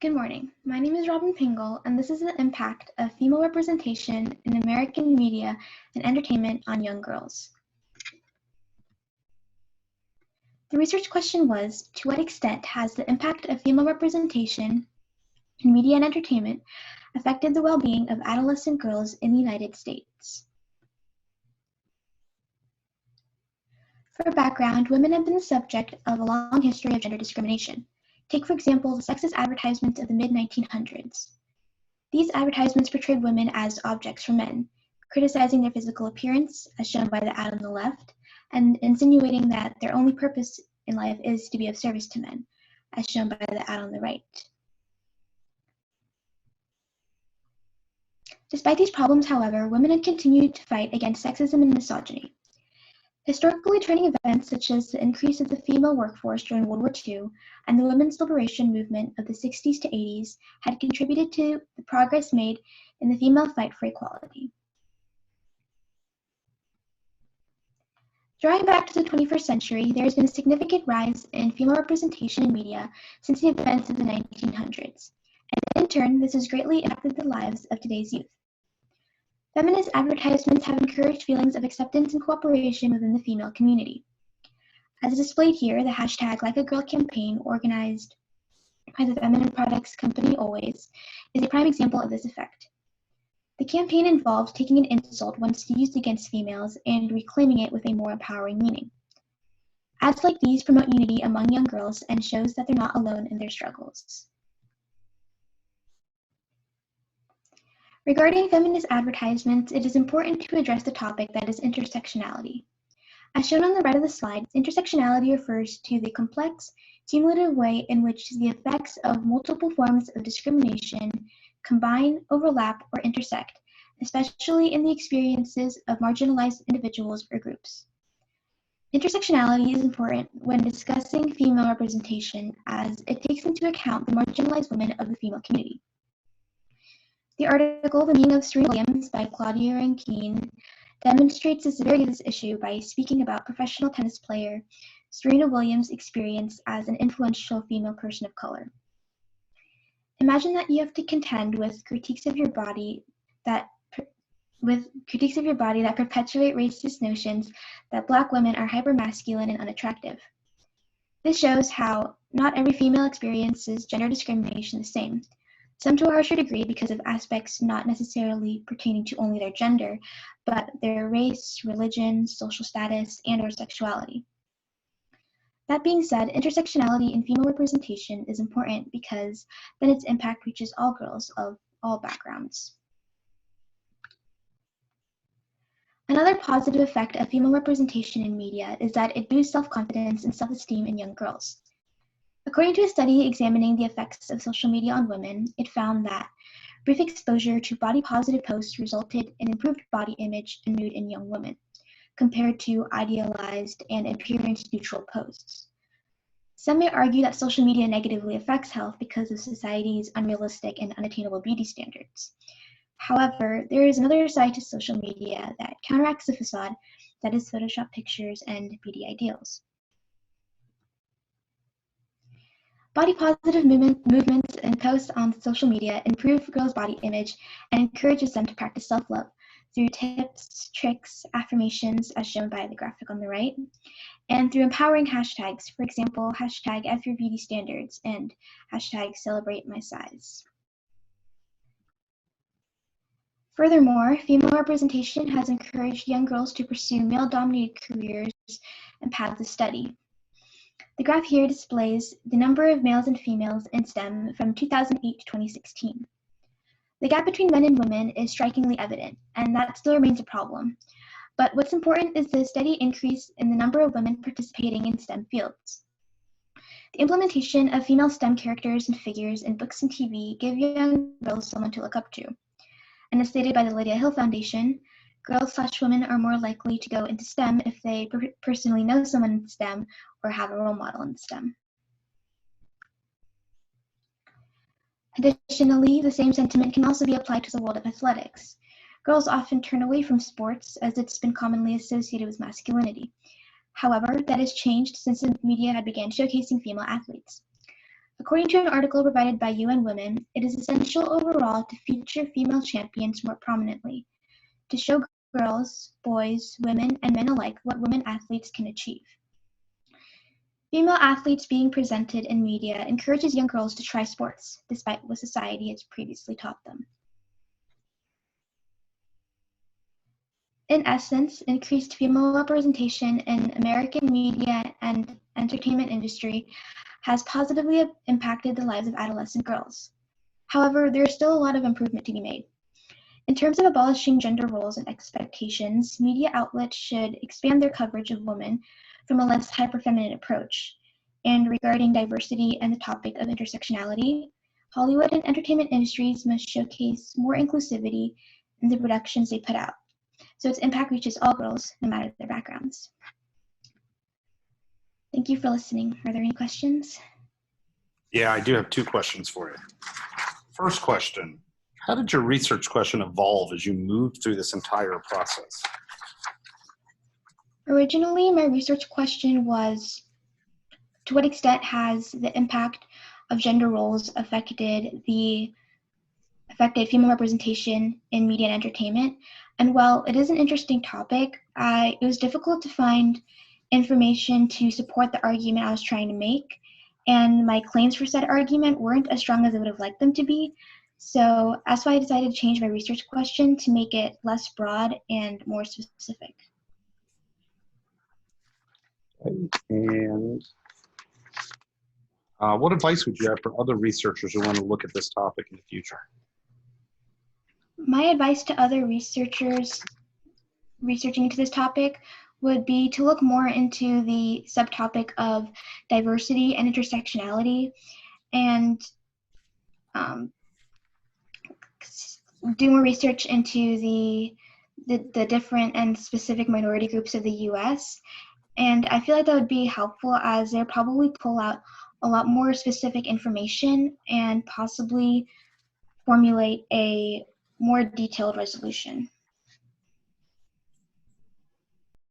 Good morning. My name is Robin Pingle, and this is the impact of female representation in American media and entertainment on young girls. The research question was, to what extent has the impact of female representation in media and entertainment affected the well-being of adolescent girls in the United States? For background, women have been the subject of a long history of gender discrimination. Take, for example, the sexist advertisements of the mid-1900s. These advertisements portrayed women as objects for men, criticizing their physical appearance, as shown by the ad on the left, and insinuating that their only purpose in life is to be of service to men, as shown by the ad on the right. Despite these problems, however, women have continued to fight against sexism and misogyny. Historically trending events such as the increase of the female workforce during World War II and the women's liberation movement of the 60s to 80s had contributed to the progress made in the female fight for equality. Drawing back to the 21st century, there has been a significant rise in female representation in media since the events of the 1900s, and in turn, this has greatly impacted the lives of today's youth. Feminist advertisements have encouraged feelings of acceptance and cooperation within the female community. As displayed here, the hashtag Like a Girl campaign, organized by the feminine products company Always, is a prime example of this effect. The campaign involves taking an insult once used against females and reclaiming it with a more empowering meaning. Ads like these promote unity among young girls and shows that they're not alone in their struggles. Regarding feminist advertisements, it is important to address the topic that is intersectionality. As shown on the right of the slide, intersectionality refers to the complex, cumulative way in which the effects of multiple forms of discrimination combine, overlap, or intersect, especially in the experiences of marginalized individuals or groups. Intersectionality is important when discussing female representation as it takes into account the marginalized women of the female community. The article, The Meaning of Serena Williams by Claudia Rankine, demonstrates the severity of this issue by speaking about professional tennis player Serena Williams' experience as an influential female person of color. Imagine that you have to contend with critiques of your body that perpetuate racist notions that Black women are hypermasculine and unattractive. This shows how not every female experiences gender discrimination the same, some to a harsher degree because of aspects not necessarily pertaining to only their gender, but their race, religion, social status, and/or sexuality. That being said, intersectionality in female representation is important because then its impact reaches all girls of all backgrounds. Another positive effect of female representation in media is that it boosts self-confidence and self-esteem in young girls. According to a study examining the effects of social media on women, it found that brief exposure to body-positive posts resulted in improved body image and mood in young women, compared to idealized and appearance-neutral posts. Some may argue that social media negatively affects health because of society's unrealistic and unattainable beauty standards. However, there is another side to social media that counteracts the facade, that is Photoshop pictures and beauty ideals. Body-positive movements and posts on social media improve girls' body image and encourages them to practice self-love through tips, tricks, affirmations, as shown by the graphic on the right, and through empowering hashtags, for example, hashtag #FYourBeautyStandards and hashtag #CelebrateMySize. Furthermore, female representation has encouraged young girls to pursue male-dominated careers and paths of study. The graph here displays the number of males and females in STEM from 2008 to 2016. The gap between men and women is strikingly evident, and that still remains a problem. But what's important is the steady increase in the number of women participating in STEM fields. The implementation of female STEM characters and figures in books and TV give young girls someone to look up to. And as stated by the Lydia Hill Foundation, girls/women are more likely to go into STEM if they personally know someone in STEM or have a role model in STEM. Additionally, the same sentiment can also be applied to the world of athletics. Girls often turn away from sports as it's been commonly associated with masculinity. However, that has changed since the media had began showcasing female athletes. According to an article provided by UN Women, it is essential overall to feature female champions more prominently, to show girls, boys, women, and men alike what women athletes can achieve. Female athletes being presented in media encourages young girls to try sports, despite what society has previously taught them. In essence, increased female representation in American media and entertainment industry has positively impacted the lives of adolescent girls. However, there is still a lot of improvement to be made. In terms of abolishing gender roles and expectations, media outlets should expand their coverage of women from a less hyper-feminine approach. And regarding diversity and the topic of intersectionality, Hollywood and entertainment industries must showcase more inclusivity in the productions they put out, so its impact reaches all girls, no matter their backgrounds. Thank you for listening. Are there any questions? Yeah, I do have 2 questions for you. First question, how did your research question evolve as you moved through this entire process? Originally, my research question was, to what extent has the impact of gender roles affected female representation in media and entertainment? And while it is an interesting topic, it was difficult to find information to support the argument I was trying to make, and my claims for said argument weren't as strong as I would have liked them to be. So that's why I decided to change my research question to make it less broad and more specific. And what advice would you have for other researchers who want to look at this topic in the future? My advice to other researchers researching into this topic would be to look more into the subtopic of diversity and intersectionality, and do more research into the different and specific minority groups of the US. And I feel like that would be helpful, as they'll probably pull out a lot more specific information and possibly formulate a more detailed resolution.